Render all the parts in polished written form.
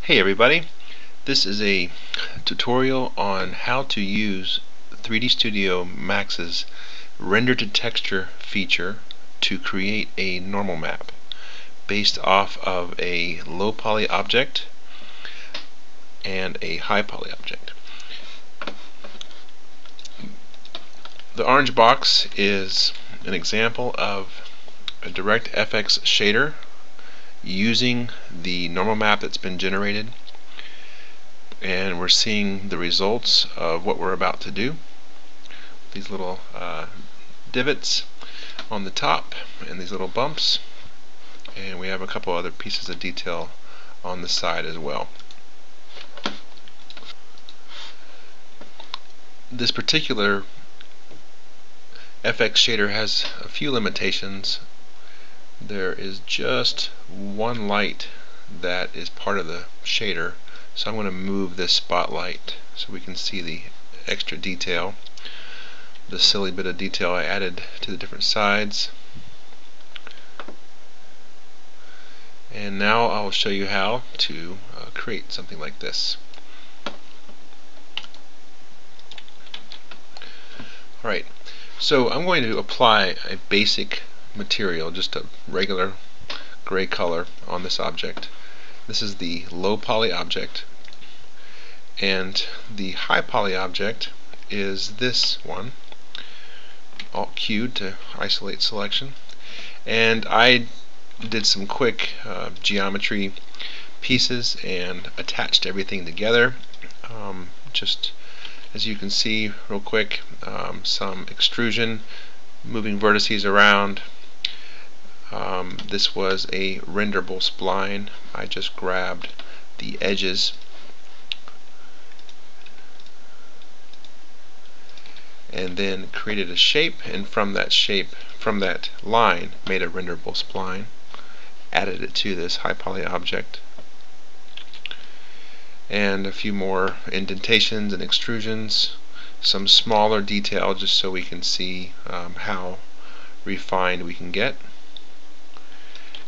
Hey everybody, this is a tutorial on how to use 3D Studio Max's render to texture feature to create a normal map based off of a low poly object and a high poly object. The orange box is an example of a Directx shader using the normal map that's been generated, and we're seeing the results of what we're about to do. These little divots on the top and these little bumps, and we have a couple other pieces of detail on the side as well. This particular FX shader has a few limitations. There is just one light that is part of the shader, so I'm going to move this spotlight so we can see the extra detail, the silly bit of detail I added to the different sides. And now I'll show you how to create something like this. Alright, so I'm going to apply a basic material, just a regular gray color on this object. This is the low poly object, and the high poly object is this one. Alt Q to isolate selection, and I did some quick geometry pieces and attached everything together. Just as you can see real quick, some extrusion, moving vertices around. This was a renderable spline. I just grabbed the edges and then created a shape, and from that line, made a renderable spline, added it to this high poly object, and a few more indentations and extrusions, some smaller detail just so we can see how refined we can get.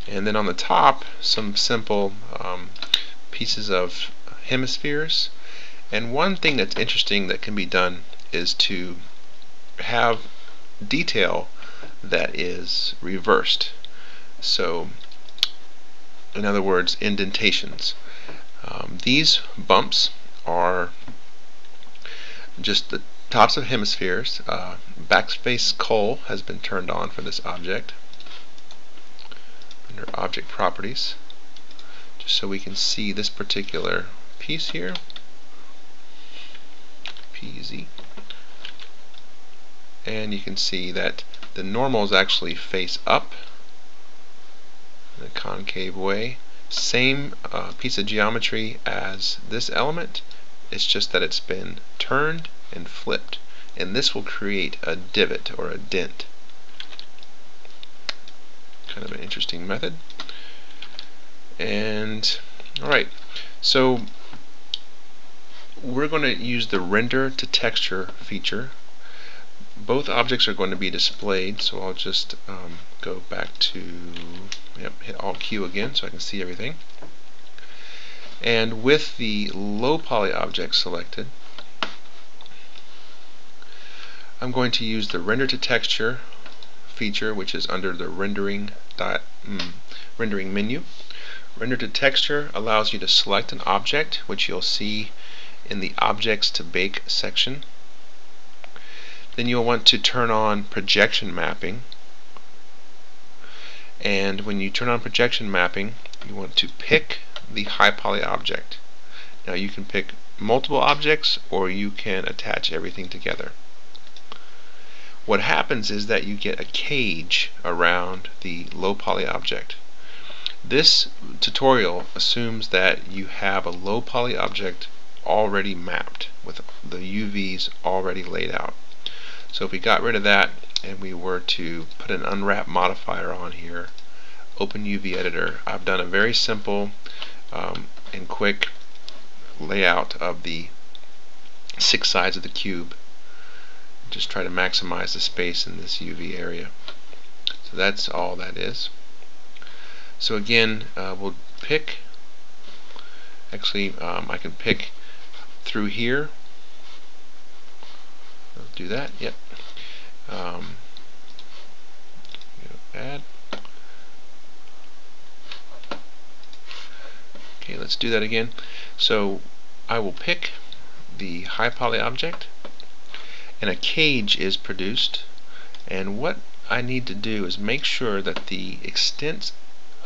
And then on the top, some simple pieces of hemispheres. And one thing that's interesting that can be done is to have detail that is reversed. So, in other words, indentations. These bumps are just the tops of hemispheres. Backspace cull has been turned on for this object under object properties, just so we can see this particular piece here. PZ. And you can see that the normals actually face up in a concave way. Same piece of geometry as this element, it's just that it's been turned and flipped, and this will create a divot or a dent. Kind of an interesting method. And alright, so we're going to use the render to texture feature. Both objects are going to be displayed, so I'll just go back to hit Alt Q again so I can see everything. And with the low poly object selected, I'm going to use the render to texture feature, which is under the rendering menu. Render to texture allows you to select an object, which you'll see in the objects to bake section. Then you'll want to turn on projection mapping, and when you turn on projection mapping, you want to pick the high poly object. Now you can pick multiple objects, or you can attach everything together. What happens is that you get a cage around the low poly object. This tutorial assumes that you have a low poly object already mapped with the UVs already laid out. So if we got rid of that and we were to put an unwrap modifier on here, open UV editor, I've done a very simple and quick layout of the 6 sides of the cube. Just try to maximize the space in this UV area. So that's all that is. So again, we'll pick Actually, I can pick through here. Let's do that. Yep. Add. Okay, let's do that again. So I will pick the high poly object, and a cage is produced. And what I need to do is make sure that the extent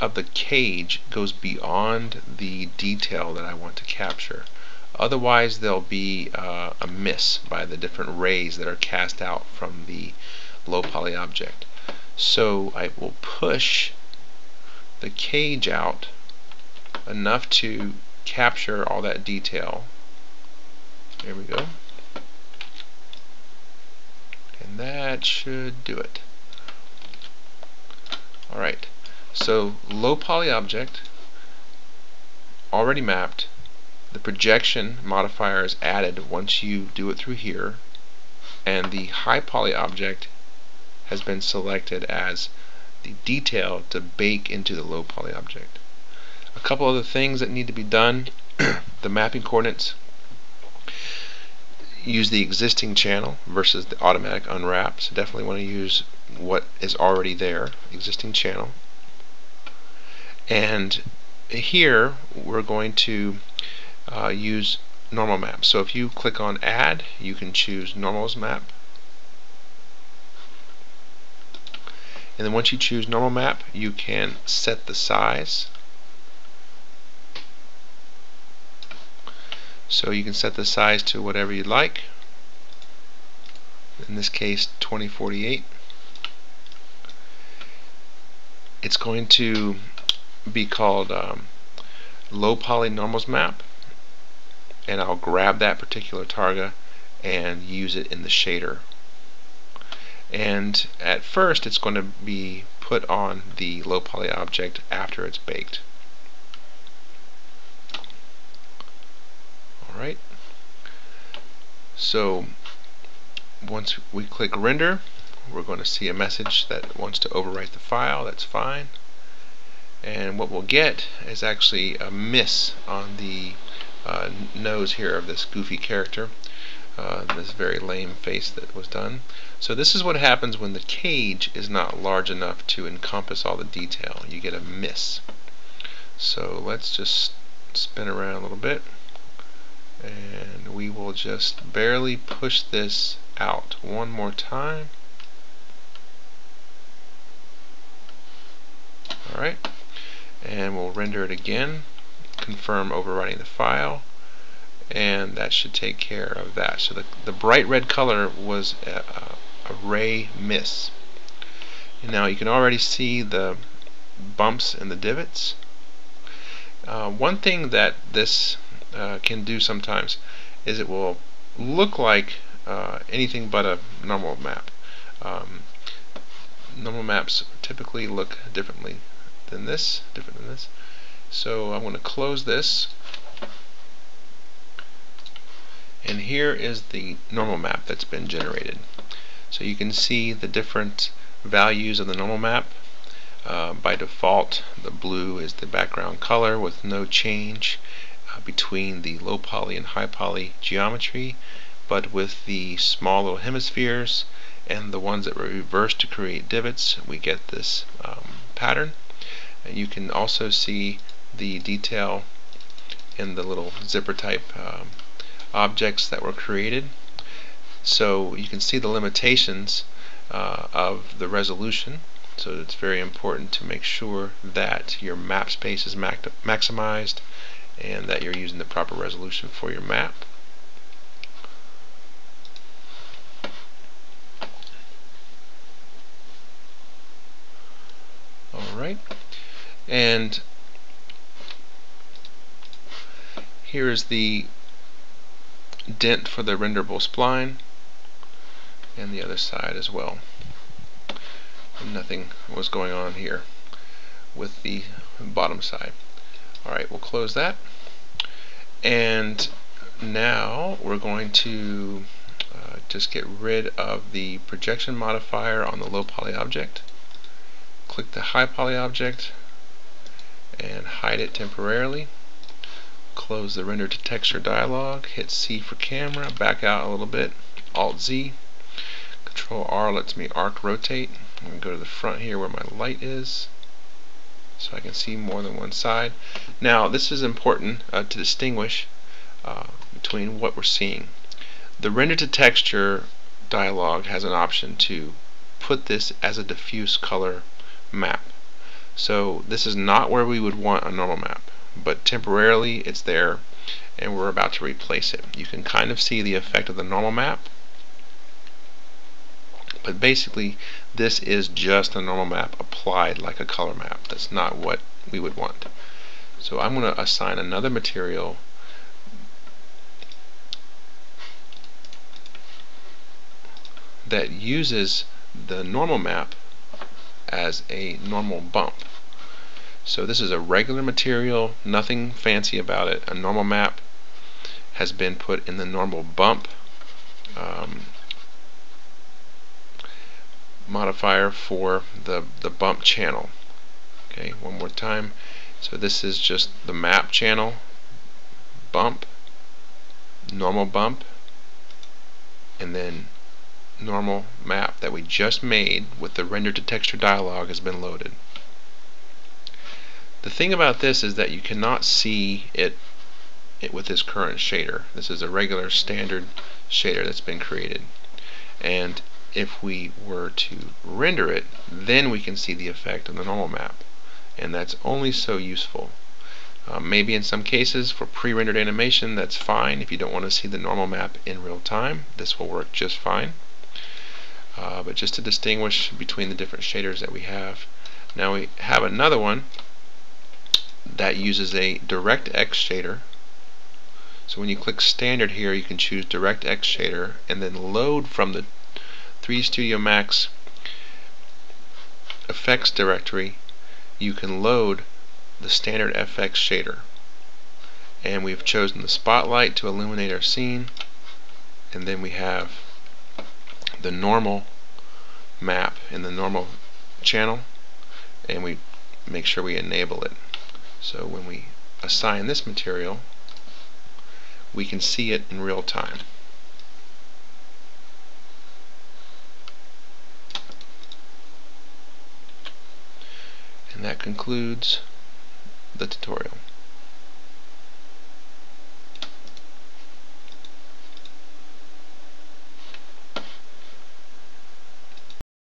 of the cage goes beyond the detail that I want to capture. Otherwise, there'll be a miss by the different rays that are cast out from the low poly object. So I will push the cage out enough to capture all that detail. There we go. And that should do it. Alright, so low poly object already mapped. The projection modifier is added once you do it through here, and the high poly object has been selected as the detail to bake into the low poly object. A couple other things that need to be done. The mapping coordinates, use the existing channel versus the automatic unwrap. So definitely want to use what is already there, existing channel. And here we're going to use normal map. So if you click on add, you can choose normals map. And then once you choose normal map, you can set the size. So you can set the size to whatever you'd like. In this case, 2048. It's going to be called low poly normals map, and I'll grab that particular target and use it in the shader. And at first, it's going to be put on the low poly object after it's baked. Alright, so once we click render, we're going to see a message that wants to overwrite the file. That's fine. And what we'll get is actually a miss on the nose here of this goofy character, this very lame face that was done. So this is what happens when the cage is not large enough to encompass all the detail. You get a miss. So let's just spin around a little bit, and we will just barely push this out one more time. Alright, and we'll render it again, confirm overwriting the file, and that should take care of that. So the bright red color was a ray miss. And now you can already see the bumps and the divots. One thing that this can do sometimes is it will look like anything but a normal map. Normal maps typically look different than this. So I'm going to close this, and here is the normal map that's been generated. So you can see the different values of the normal map. By default, the blue is the background color with no change between the low poly and high poly geometry, but with the small little hemispheres and the ones that were reversed to create divots, we get this pattern. And you can also see the detail in the little zipper type objects that were created. So you can see the limitations of the resolution. So it's very important to make sure that your map space is maximized and that you're using the proper resolution for your map. Alright, and here is the dent for the renderable spline, and the other side as well. And nothing was going on here with the bottom side. Alright, we'll close that, and now we're going to just get rid of the projection modifier on the low poly object. Click the high poly object and hide it temporarily. close the render to texture dialog, hit C for camera, back out a little bit, Alt Z, Control R lets me arc rotate. I'm going to go to the front here where my light is so I can see more than one side. Now this is important to distinguish between what we're seeing. The render to texture dialog has an option to put this as a diffuse color map. So this is not where we would want a normal map, but temporarily it's there and we're about to replace it. You can kind of see the effect of the normal map, but basically this is just a normal map applied like a color map. That's not what we would want. So I'm going to assign another material that uses the normal map as a normal bump. So this is a regular material, nothing fancy about it. A normal map has been put in the normal bump modifier for the bump channel. Okay, one more time. So this is just the map channel, bump, normal bump, and then normal map that we just made with the render to texture dialog has been loaded. The thing about this is that you cannot see it with this current shader. This is a regular standard shader that's been created, and if we were to render it, then we can see the effect of the normal map, and that's only so useful. Maybe in some cases for pre-rendered animation that's fine. If you don't want to see the normal map in real time, this will work just fine. But just to distinguish between the different shaders that we have. Now we have another one that uses a Directx shader. So when you click standard here, you can choose Directx shader and then load from the 3 Studio Max effects directory. You can load the StandardFX shader, and we've chosen the spotlight to illuminate our scene, and then we have the normal map in the normal channel, and we make sure we enable it. So when we assign this material, we can see it in real time. And that concludes the tutorial.